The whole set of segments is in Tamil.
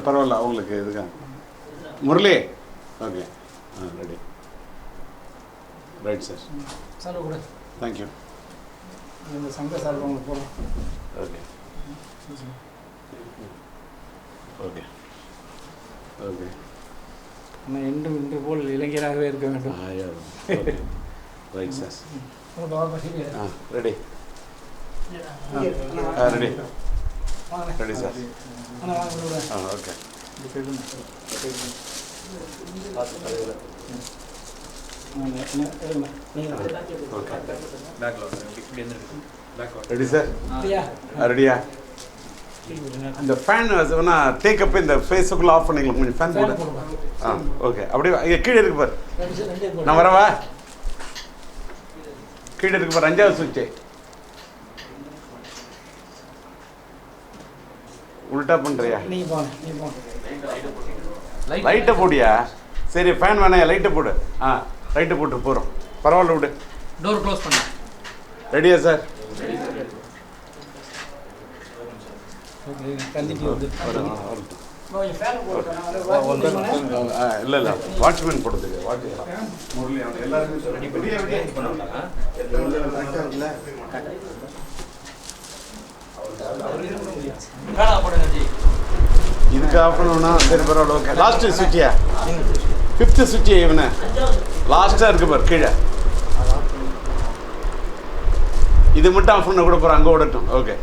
பரவாயில்ல அவங்களுக்கு இதுங்க Murali okay ready right sir sir கூட தேங்க்யூ இந்த சங்க சார் உங்களுக்கு போகிறோம் ஓகே ஓகே ஓகே ஆனால் இன்று போல் இளைஞராகவே இருக்க வேண்டும். Okay right sir ready ready ready sir okay ready sir ரெடியா இந்த ஃபேன் வேணா டேக் அப் இந்த ஃபேஸுக்குள்ள ஆஃப் பண்ணிக்கலாம் கொஞ்சம் ஃபேன் போடு ஓகே அப்படியே கீழே இருக்கு பாரு நான் வரவா கீழே இருக்கு பாரு 5வது சுவிட்சு உல்டா பண்றியா லைட்டை போடியா சரி ஃபேன் வேணா லைட்டை போடு லைட்டை போட்டு போகிறோம் பரவாயில்ல விடு டோர் க்ளோஸ் பண்ணு ரெடியா சார் இல்லை இல்லை வாட்ச்மேன் போடுறதுக்கு இதுக்கு ஆஃப் பண்ணணும்னா சரி பரவாயில்ல ஓகே லாஸ்ட்டு சுவிட்சியா 5th சுவிட்சு இவனு லாஸ்ட்டாக இருக்கு பாரு கீழே இது மட்டும் ஆஃப் பண்ண கூட போகிறோம் அங்கே ஓடட்டும் ஓகே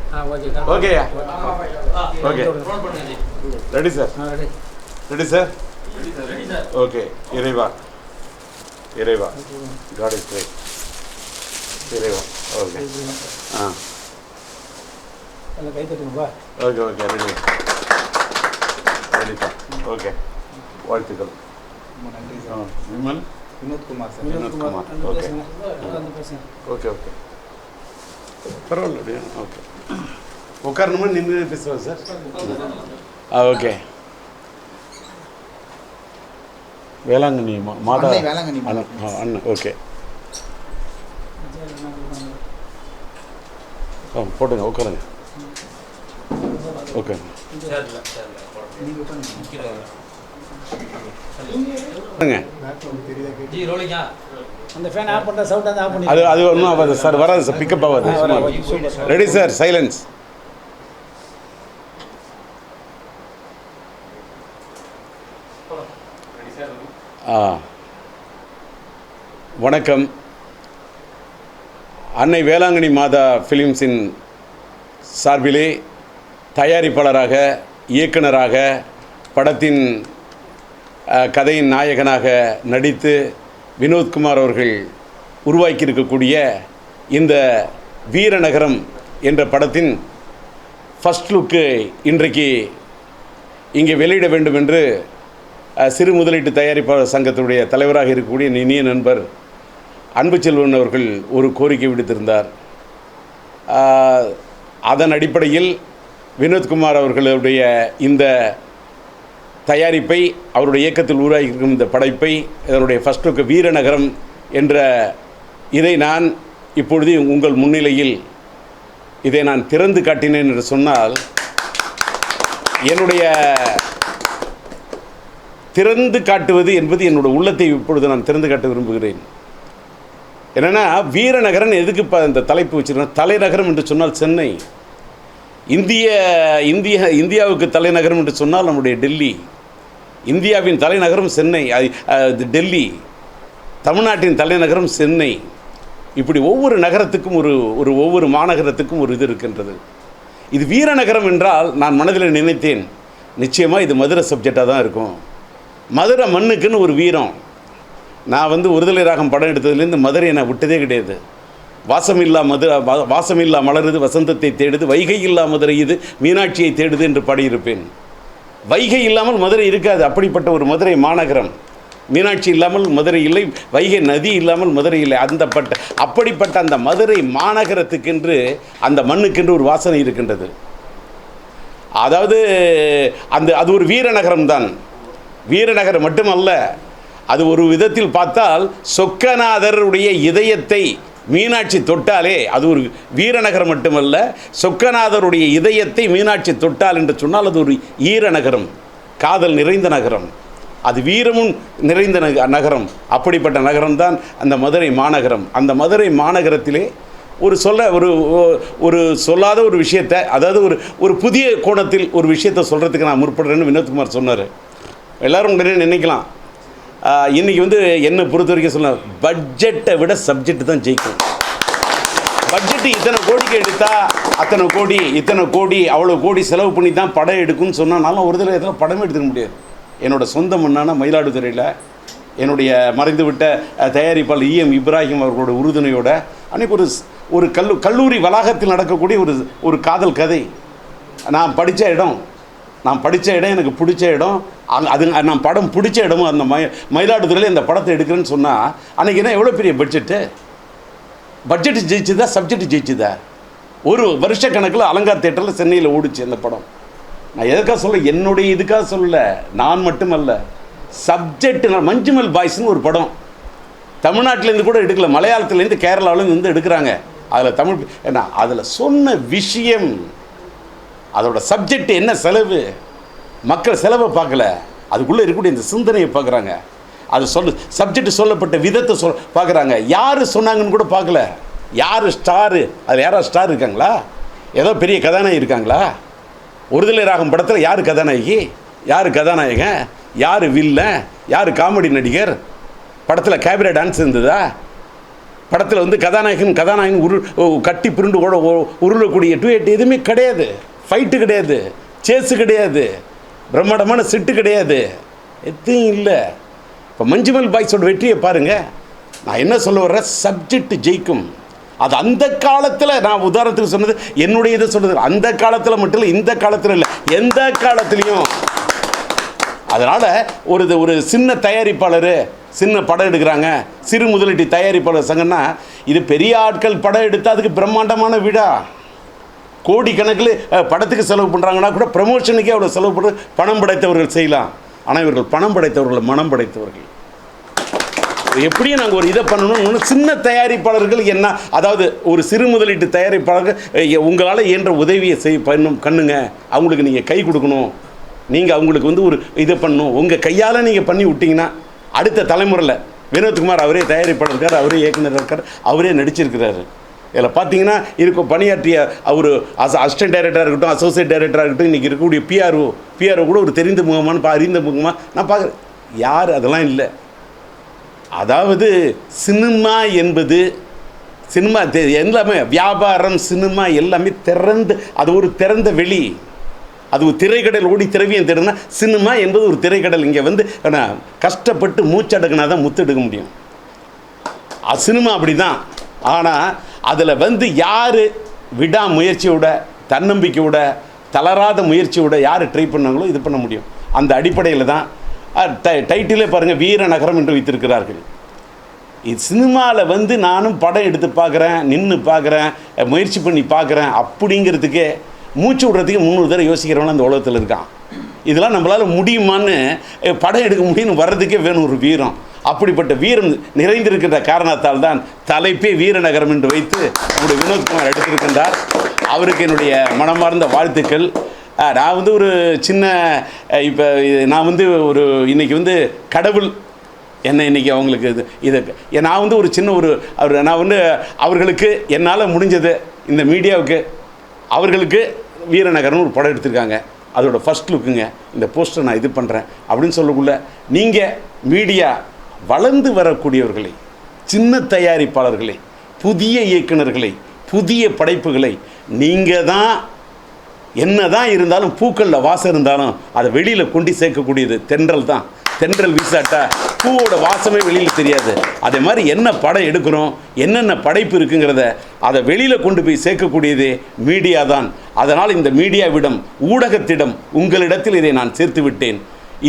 ஓகேயா okay ready sir ready sir okay இறைவா இறைவா காட் இஸ் கிரேட் இறைவா ஓகே ஓகே ஓகே ரெடி ரெடிப்பா ஓகே வாழ்த்துக்கள் Vimal Vinodkumar sir Vinodkumar okay okay okay பரவாயில்ல அப்படியே ஓகே உட்காரணுமா நின்று பேசுவோம் சார் ஓகே வேளாங்கண்ணி மாதா வேளாங்கண்ணி அண்ணன் ஓகே போட்டுங்க உட்காருங்க ஓகே அந்த ஃபேன் ஆஃப் பண்ணுற சவுண்ட் அந்த ஆஃப் பண்ணி அது ஒன்றும் ஆகாது சார் வராது சார் பிக்கப் ஆகாது ரெடி சார் சைலன்ஸ் வணக்கம் அன்னை வேளாங்கண்ணி மாதா ஃபிலிம்ஸின் சார்பிலே தயாரிப்பாளராக இயக்குனராக படத்தின் கதையின் நாயகனாக நடித்து வினோத்குமார் அவர்கள் உருவாக்கியிருக்கக்கூடிய இந்த வீரநகரம் என்ற படத்தின் ஃபஸ்ட் லுக்கு இன்றைக்கு இங்கே வெளியிட வேண்டும் என்று சிறு முதலீட்டு தயாரிப்பாளர் சங்கத்தினுடைய தலைவராக இருக்கக்கூடிய இனிய நண்பர் அன்புச்செல்வன் அவர்கள் ஒரு கோரிக்கை விடுத்திருந்தார். அதன் அடிப்படையில் வினோத்குமார் அவர்களுடைய இந்த தயாரிப்பை அவருடைய இயக்கத்தில் உருவாகியிருக்கும் இந்த படைப்பை இதனுடைய ஃபர்ஸ்ட் லுக் வீரநகரம் என்ற இதை நான் இப்பொழுது உங்கள் முன்னிலையில் இதை நான் திறந்து காட்டினேன் என்று சொன்னால் என்னுடைய திறந்து காட்டுவது என்பது என்னுடைய உள்ளத்தை இப்பொழுது நான் திறந்து காட்ட விரும்புகிறேன். என்னென்னா வீரநகரன் எதுக்கு இப்போ இந்த தலைப்பு வச்சுருக்கேன், தலைநகரம் என்று சொன்னால் சென்னை, இந்தியாவுக்கு தலைநகரம் என்று சொன்னால் நம்முடைய டெல்லி, இந்தியாவின் தலைநகரம் சென்னை, டெல்லி, தமிழ்நாட்டின் தலைநகரம் சென்னை. இப்படி ஒவ்வொரு நகரத்துக்கும் ஒவ்வொரு மாநகரத்துக்கும் ஒரு இது இருக்கின்றது. இது வீரநகரம் என்றால் நான் மனதில் நினைத்தேன், நிச்சயமாக இது மதுரை சப்ஜெக்டாக தான் இருக்கும். மதுரை மண்ணுக்குன்னு ஒரு வீரம். நான் ஒருதலை ராகம் படம் எடுத்ததுலேருந்து மதுரையை நான் விட்டதே கிடையாது. வாசமில்லா மலருது வசந்தத்தை தேடுது, வைகை இல்லா மதுரை இது மீனாட்சியை தேடுது என்று பாடியிருப்பேன். வைகை இல்லாமல் மதுரை இருக்காது, அப்படிப்பட்ட ஒரு மதுரை மாநகரம். மீனாட்சி இல்லாமல் மதுரை இல்லை, வைகை நதி இல்லாமல் மதுரை இல்லை. அப்படிப்பட்ட அந்த மதுரை மாநகரத்துக்கென்று அந்த மண்ணுக்கென்று ஒரு வாசனை இருக்கின்றது. அதாவது அது ஒரு வீரநகரம் தான். வீரநகரம் மட்டுமல்ல, அது ஒரு விதத்தில் பார்த்தால் சொக்கநாதருடைய இதயத்தை மீனாட்சி தொட்டாலே அது ஒரு வீரநகரம் மட்டுமல்ல, சொக்கநாதருடைய இதயத்தை மீனாட்சி தொட்டால் என்று சொன்னால் அது ஒரு ஈரநகரம். காதல் நிறைந்த நகரம், அது வீரமும் நிறைந்த நகரம். அப்படிப்பட்ட நகரம்தான் அந்த மதுரை மாநகரம். அந்த மதுரை மாநகரத்திலே ஒரு சொல்லாத ஒரு விஷயத்தை, அதாவது ஒரு புதிய கோணத்தில் ஒரு விஷயத்தை சொல்கிறதுக்கு நான் முற்படுறேன்னு வினோத்குமார் சொன்னார். எல்லோரும் உடனே நினைக்கலாம், இன்றைக்கி என்னை பொறுத்த வரைக்கும் சொல்ல, பட்ஜெட்டை விட சப்ஜெக்ட் தான் ஜெயிக்கும். பட்ஜெட்டு இத்தனை கோடிக்கு எடுத்தால் இத்தனை கோடி அவ்வளோ கோடி செலவு பண்ணி தான் படம் எடுக்குன்னு சொன்னாலும் ஒரு தடவை படமே எடுத்துக்க முடியாது. என்னோடய சொந்த மண்ணான மயிலாடுதுறையில் என்னுடைய மறைந்துவிட்ட தயாரிப்பாளர் EM இப்ராஹிம் அவர்களோட உறுதுணையோட அன்றைக்கி ஒரு கல்லூரி வளாகத்தில் நடக்கக்கூடிய ஒரு காதல் கதை. நான் படித்த இடம் எனக்கு பிடிச்ச இடம், அது நான் படம் பிடிச்ச இடமும் அந்த மயிலாடுதுறையில் இந்த படத்தை எடுக்கிறேன்னு சொன்னால் அன்றைக்கி என்ன எவ்வளோ பெரிய பட்ஜெட்டு ஜெயிச்சுதா, சப்ஜெக்ட் ஜெயிச்சுதா? ஒரு வருஷ கணக்கில் அலங்கார் தேட்டரில் சென்னையில் ஓடிச்சு அந்த படம். நான் எதுக்காக சொல்ல, என்னுடைய இதுக்காக சொல்லலை, நான் மட்டுமல்ல, சப்ஜெக்ட். மஞ்சுமல் பாய்ஸ்னு ஒரு படம் தமிழ்நாட்டிலேருந்து கூட எடுக்கல, மலையாளத்துலேருந்து கேரளாவிலேருந்து எடுக்கிறாங்க. அதில் தமிழ் ஏன்னா அதில் சொன்ன விஷயம், அதோட சப்ஜெக்ட் என்ன, செலவு, மக்கள் செலவை பார்க்கல, அதுக்குள்ளே இருக்கக்கூடிய இந்த சிந்தனையை பார்க்குறாங்க. அது சப்ஜெக்ட் சொல்லப்பட்ட விதத்தை பார்க்குறாங்க. யார் சொன்னாங்கன்னு கூட பார்க்கல, யார் ஸ்டாரு, அதில் யாராவது ஸ்டார் இருக்காங்களா, ஏதோ பெரிய கதாநாயகி இருக்காங்களா? ஒருதலை ராகம் படத்தில் யார் கதாநாயகி, யார் கதாநாயகன், யார் வில்லன், யார் காமெடி நடிகர், படத்தில் கேபரே டான்ஸ் இருந்ததா, படத்தில் கதாநாயகன் கட்டி புருண்டு உருளக்கூடிய டூயட் எதுவுமே கிடையாது, ஃபைட்டு கிடையாது, சேஸு கிடையாது, பிரம்மாண்டமான செட்டு கிடையாது, எதுவும் இல்லை. இப்போ மஞ்சுமல் பாய்ஸோட வெற்றியை பாருங்கள். நான் என்ன சொல்ல வர்றேன், சப்ஜெக்ட் ஜெயிக்கும். அது அந்த காலத்தில், நான் உதாரணத்துக்கு சொன்னது என்னுடைய இதை சொன்னது, அந்த காலத்தில் மட்டும் இல்லை, இந்த காலத்தில் இல்லை, எந்த காலத்துலேயும். அதனால் ஒரு சின்ன தயாரிப்பாளர் சின்ன படம் எடுக்கிறாங்க, சிறு முதலீட்டு தயாரிப்பாளர் சங்கன்னா, இது பெரிய ஆட்கள் படம் எடுத்தால் அதுக்கு பிரம்மாண்டமான விழா, கோடிக்கணக்கில் படத்துக்கு செலவு பண்ணுறாங்கன்னா கூட ப்ரமோஷனுக்கே அவ்வளோ செலவு பண்ண பணம் படைத்தவர்கள் செய்யலாம். ஆனால் இவர்கள் பணம் படைத்தவர்கள், மனம் படைத்தவர்கள். எப்படியும் நாங்கள் ஒரு இதை பண்ணணும்னு சின்ன தயாரிப்பாளர்கள் என்ன, அதாவது ஒரு சிறு முதலீட்டு தயாரிப்பாளர்கள் உங்களால் இயன்ற உதவியை பண்ணுங்க, அவங்களுக்கு நீங்கள் கை கொடுக்கணும், நீங்கள் அவங்களுக்கு ஒரு இதை பண்ணணும், உங்கள் கையால் நீங்கள் பண்ணி விட்டிங்கன்னா அடுத்த தலைமுறையில் வினோத்குமார் அவரே தயாரிப்பாளர் இருக்கார், அவரே இயக்குனர் இருக்கார், அவரே நடிச்சிருக்கிறாரு. இதில் பார்த்தீங்கன்னா பணியாற்றிய அவர் அசிஸ்டன்ட் டைரக்டராக இருக்கட்டும், அசோசியேட் டைரக்டராக இருக்கட்டும், இன்றைக்கி இருக்கக்கூடிய பிஆர்ஓ கூட ஒரு தெரிந்த முகமான அறிந்த முகமாக நான் பார்க்குறேன். யார் அதெல்லாம் இல்லை. அதாவது சினிமா என்பது எல்லாமே வியாபாரம், சினிமா எல்லாமே அது ஒரு திறந்த வெளி, அது ஒரு திரைக்கடல் ஓடி திரவியம் தேடுனா சினிமா என்பது ஒரு திரைக்கடல். இங்கே கஷ்டப்பட்டு மூச்சடக்குனா தான் முத்தெடுக்க முடியும். சினிமா அப்படி தான். ஆனால் அதில் யார் விடாமுயற்சியோட, தன்னம்பிக்கையோட, தளராத முயற்சியோட யார் ட்ரை பண்ணாங்களோ இது பண்ண முடியும். அந்த அடிப்படையில் தான் டைட்டிலே பாருங்கள், வீர நகரம் என்று வைத்திருக்கிறார்கள். இது சினிமாவில் நானும் படம் எடுத்து பார்க்குறேன், நின்று பார்க்குறேன், முயற்சி பண்ணி பார்க்குறேன், அப்படிங்கிறதுக்கே மூச்சு விடுறதுக்கு 300 தடவை யோசிக்கிறவங்க அந்த உலகத்தில் இருக்கான். இதெல்லாம் நம்மளால் முடியுமான்னு, படம் எடுக்க முடியும்னு வர்றதுக்கே வேணும் ஒரு வீரம். அப்படிப்பட்ட வீரம் நிறைந்திருக்கின்ற காரணத்தால் தான் தலைப்பே வீரநகரம் என்று வைத்து நம்முடைய வினோத்குமார் எடுத்திருக்கின்றார். அவருக்கு என்னுடைய மனமார்ந்த வாழ்த்துக்கள். நான் ஒரு சின்ன இப்போ நான் ஒரு இன்றைக்கி கடவுள் என்னை இன்றைக்கி அவங்களுக்கு இதை நான் ஒரு சின்ன நான் அவர்களுக்கு என்னால் முடிஞ்சது இந்த மீடியாவுக்கு அவர்களுக்கு வீரநகரம்னு ஒரு படம் எடுத்திருக்காங்க. அதோட ஃபஸ்ட் லுக்குங்க, இந்த போஸ்டர் நான் இது பண்ணுறேன் அப்படின்னு சொல்லக்குள்ள, நீங்கள் மீடியா வளர்ந்து வரக்கூடியவர்களை, சின்ன தயாரிப்பாளர்களை, புதிய இயக்குநர்களை, புதிய படைப்புகளை நீங்கள் தான் என்ன தான் இருந்தாலும், பூக்களில் வாசம் இருந்தாலும் அதை வெளியில் கொண்டு சேர்க்கக்கூடியது தென்றல் தான். தென்றல் வீசாட்டா பூவோட வாசமே வெளியில் தெரியாது. அதே மாதிரி என்ன படம் எடுக்கிறோம், என்னென்ன படைப்பு இருக்குங்கிறத அதை வெளியில் கொண்டு போய் சேர்க்கக்கூடியதே மீடியா தான். அதனால் இந்த மீடியாவிடம், ஊடகத்திடம், உங்களிடத்தில் இதை நான் சேர்த்து விட்டேன்.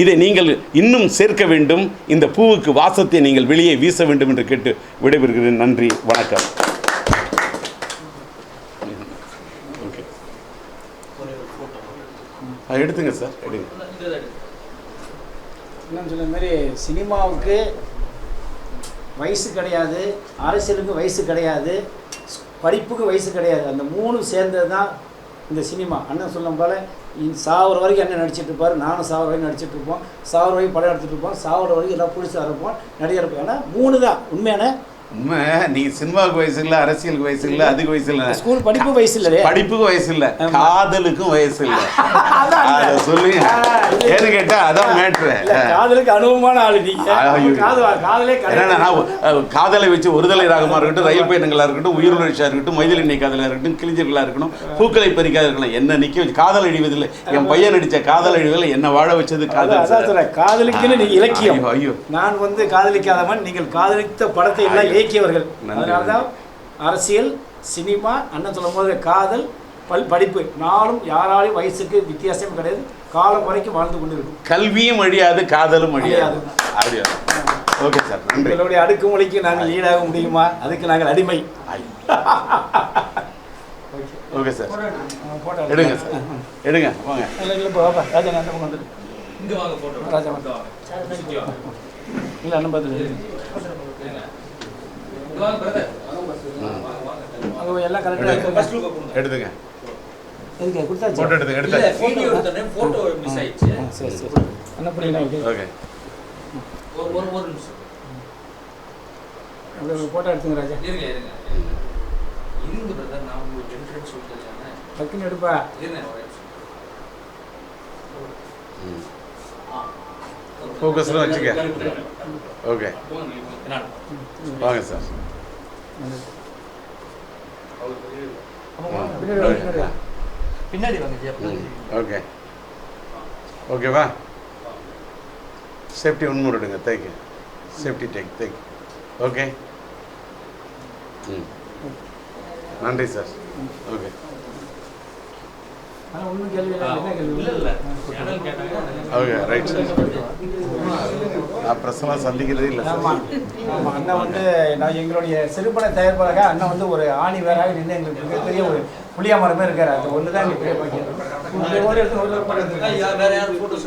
இதை நீங்கள் இன்னும் சேர்க்க வேண்டும். இந்த பூவுக்கு வாசத்தை நீங்கள் வெளியே வீச வேண்டும் என்று கேட்டு விடைபெறுகிறேன். நன்றி, வணக்கம். எடுத்துங்க சார், எடுங்க. என்னன்னு சொன்ன மாதிரி சினிமாவுக்கு வயசு கிடையாது, அரசியலுக்கு வயசு கிடையாது, படிப்புக்கு வயசு கிடையாது. அந்த 3 சேர்ந்தது தான் இந்த சினிமா அண்ணன் சொல்லும் போல் சாவர வரைக்கும் அண்ணன் நடிச்சிட்டு இருப்பார், நானும் சாவர வரைக்கும் நடிச்சிட்டு இருப்போம், சாவர வரைக்கும் படம் எடுத்துகிட்டு இருப்போம், சாவர வரைக்கும் எல்லாம் புதுசாக இருப்போம், நடிகர் இருப்போம். ஏன்னா 3 தான் உண்மையான உண்மை. நீங்கள் சினிமாவுக்கு வயசு இல்லை, அரசியலுக்கு வயசு இல்லை, அதுக்கு வயசு இல்லை, ஸ்கூல் படிப்பு வயசு இல்லை, படிப்புக்கு வயசு இல்லை, காதலுக்கும் வயசு இல்லை. அதை சொல்லுங்க. ஏன்னு கேட்டால் அதான் மேட்ரு. காதலுக்கு அனுபவமான ஆளு நீங்கள். காதலே காதலை வச்சு ஒருதலை ராகமாக இருக்கட்டும், ரயில் பயணங்களாக இருக்கட்டும், உயிருணர்ச்சியாக இருக்கட்டும், மைதிலி காதலாக இருக்கட்டும், கிளிஞ்சர்களாக இருக்கணும், பூக்களை பறிக்காத இருக்கலாம், என்ன நிற்க வச்சு காதல் அழிவதில்லை. என் பையன் நடித்த காதல் அழிவதில்லை, என்ன வாழ வச்சது காதல். காதலுக்குன்னு நீங்கள் இலக்கியம். ஐயோ, நான் காதலிக்காதவன், நீங்கள் காதலித்த படத்தை எல்லாம் இயக்கியவர்கள். அதனால தான் அரசியல், சினிமா, அண்ணன் சொல்லும் போது காதல், படிப்பு நாளும் யாராலையும் வயசுக்கு வித்தியாசம் கிடையாது, காலம் வரைக்கும் வாழ்ந்து கொண்டு இருக்கும். கல்வியும் அழியாது, காதலும் அழியாது. ஓகே சார், நன்றி. உங்களுடைய அடுக்குமொழிக்கு நாங்கள் ஈடாக முடியுமா? அதுக்கு நாங்கள் அடிமை. ஓகே சார், எடுங்க சார், எடுங்க வாங்க. ராஜா அந்த பக்கம் வந்துடு. இங்கே வாங்க போட்டோ. ராஜா வந்து இல்லை அண்ணன் பார்த்து எல்லாம் கரெக்டாக எடுத்துங்க. எதுக்கு கொடுத்தாச்சு? போட்டோ எடுத்துங்க. எடுத்து வீடியோ எடுத்தனே போட்டோ மிஸ் ஆயிடுச்சு. சரி சரி என்ன பண்ணிக்கலாம்? ஓகே, ஒரு நிமிஷம் அப்படியே போட்டோ எடுத்துங்க ராஜா. இருங்க பிரதர், நான் உங்களுக்கு என்ட்ரன்ஸ் சொல்லிட்டேன். டக்குன்னு எடுப்பா. இருங்க. ஃபோக்கஸ்ல வச்சுக்க. ஓகே வாங்க சார். பின்னாடி வாங்க. ஓகே ஓகேவா? சேஃப்டி ஒன்று எடுங்க. Thank you. Safety take. Thank you. Okay, நன்றி சார். ஓகே ஒன்றும் கேள்வி இல்லை. Okay right sir. நான் பிரசவம் சந்திக்கிறதே இல்லை சார். ஆமாம் ஆமாம். அண்ணன் நான் எங்களுடைய சிறுபட தயாரிப்பாளராக அண்ணன் ஒரு ஆணி வேறாக நின்று எங்களுக்கு மிகப்பெரிய ஒரு புளியா மரமே இருக்காரு. அது ஒன்று தான் எங்களுக்கு பெரிய பாக்கியம். வேற யாரும் போட்டோஸ்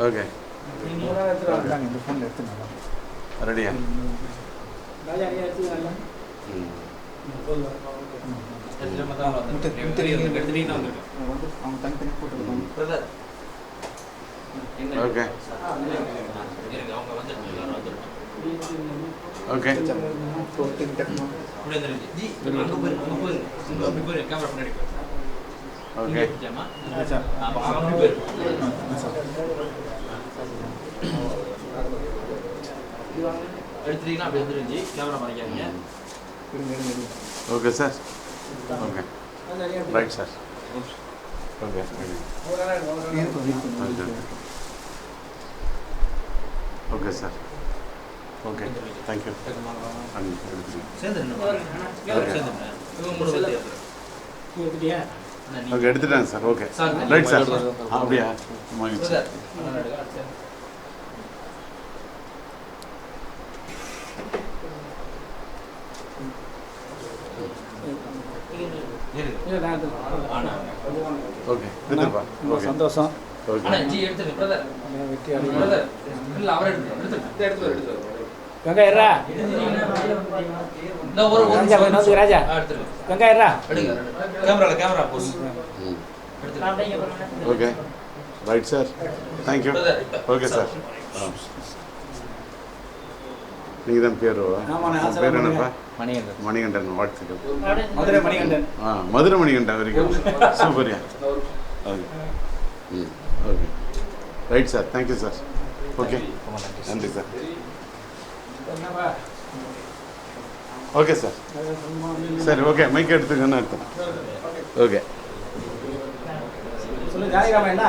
ஓகே ரெடியா? ஓகே ஓகே ஓகே எடுத்துட்டீங்கன்னா அப்படி வந்துருந்துச்சு. கேமரா மறைக்காதீங்க. Okay sir. Okay right sir. Okay okay sir. Okay thank you. Okay எடுத்துட்டாங்க சார். Okay right sir. அப்படியா? ஓகே எடுத்துப்பா. ஓகே சந்தோஷம். ஓகே வெங்காயரா ராஜா வெங்காயரா camera pose. Okay right sir. Thank you. Okay sir. நீங்கள் தான் பேர் பேர் என்னப்பா? மணிகண்டன். வாழ்த்துக்கள். மதுரை மணிகண்டன். மதுரை மணிகண்டன் வரைக்கும் சூப்பர்யா. Okay okay right sir. Thank you sir. Okay நன்றி சார். Okay sir. சரி ஓகே மைக் எடுத்துக்கன்னு அர்த்தம். ஓகே சொல்லு ஜானகிராமன். என்ன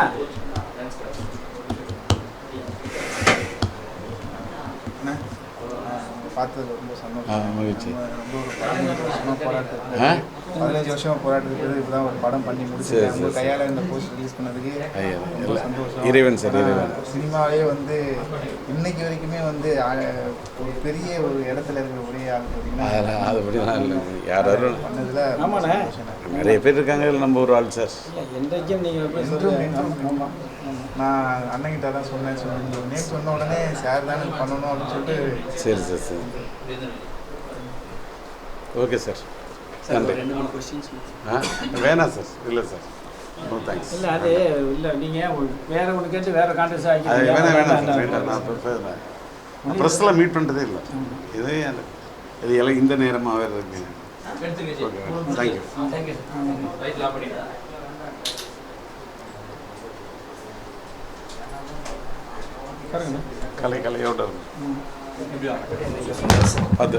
பார்த்தது ரொம்ப சந்தோஷம். மகிழ்ச்சி. ரொம்ப ஒரு 15 வருஷமா போராட்டத்துக்கு பிறகு இப்பதான் ஒரு படம் பண்ணி முடிச்சு உங்க கையால் இந்த போஸ்ட் ரிலீஸ் பண்ணதுக்கு ரொம்ப சந்தோஷம். இறைவன் சார். இறைவன் சினிமாவே இன்னைக்கு வரைக்குமே ஒரு பெரிய ஒரு இடத்துல இருக்கிற ஒரே ஆள் பார்த்தீங்கன்னா அதுபடி யாரும் பண்ணதுல நிறைய பேர் இருக்காங்க, இதுல நம்ம ஒரு ஆள் சார். என்றைக்கும் நீங்கள் எப்படி என்றும் சொல்லுங்கள். ஆமாம். நான் அண்ணங்கிட்ட தான் சொன்னேன். நேம் சொன்ன உடனே சார் தானே பண்ணணும் அப்படின்னு சொல்லிட்டு சரி சார், சரி. ஓகே சார், நன்றி. வேணாம் சார், இல்லை சார், நோ தேங்க்ஸ். இல்லை அது இல்லை நீங்கள் வேற ஒன்று கேட்டு வேற கான்டெஸ்ட் அது வேணாம் சார், வேண்டாம். நான் ப்ரெஸ்ஸில் மீட் பண்ணுறதே இல்லை. இதே இது எல்லாம் இந்த நேரமாக வேறு இருக்குங்க. எடுத்துருங்க ஓகே, தேங்க்யூ. தேங்க்யூ ரைட் லா பண்ணிடுறேன். பாருங்க கலையோட இருக்கும். எப்படி வாங்க அது